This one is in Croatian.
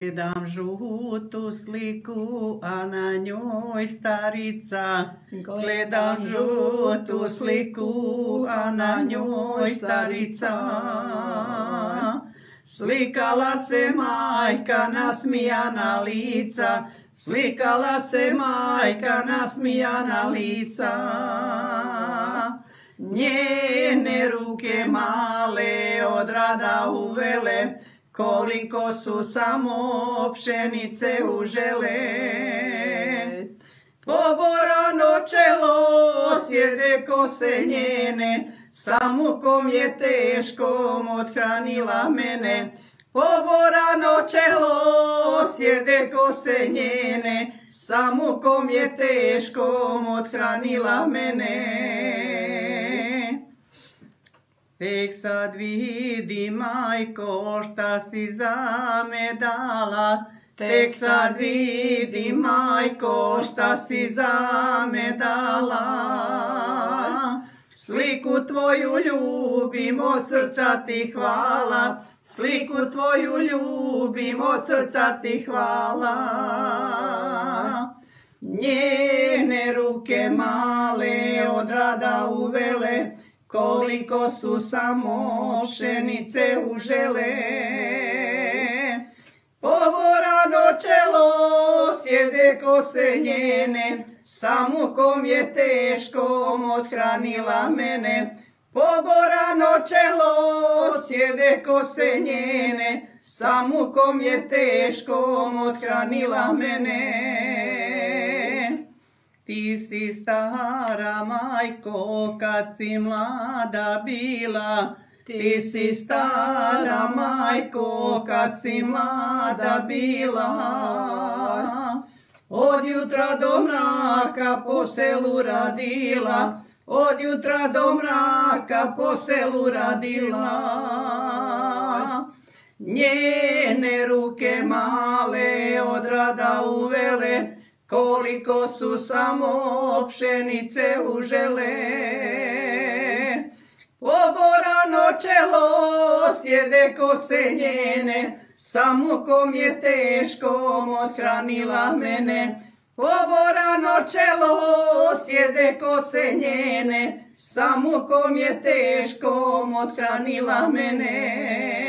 Gledam žutu sliku, a na njoj starica. Gledam žutu sliku, a na njoj starica. Slikala se majka nasmijana lica, slikala se majka nasmijana lica. Njene ruke male od rada uvele, koliko su samo pšenice užele. Poborano čelo sjede kose njene, sa mukom je teškom othranila mene. Poborano čelo sjede kose njene, sa mukom je teškom othranila mene. Tek sad vidim, majko, šta si za me dala. Tek sad vidim, majko, šta si za me dala. Sliku tvoju ljubim, od srca ti hvala. Sliku tvoju ljubim, od srca ti hvala. Njene ruke male od rada uvele, koliko su samo pšenice užele. Poborano čelo sjede kose njene, sa mukom je teškom othranila mene. Poborano čelo sjede kose njene, sa mukom je teškom othranila mene. Ti si stara, majko, kad si mlada bila. Ti si stara, majko, kad si mlada bila. Od jutra do mraka po selu radila. Od jutra do mraka po selu radila. Njene ruke male od rada uvele, koliko su samo pšenice užele. Poborano čelo sjede kose njene, sa mukom je teškom othranila mene. Poborano čelo sjede kose njene, sa mukom je teškom othranila mene.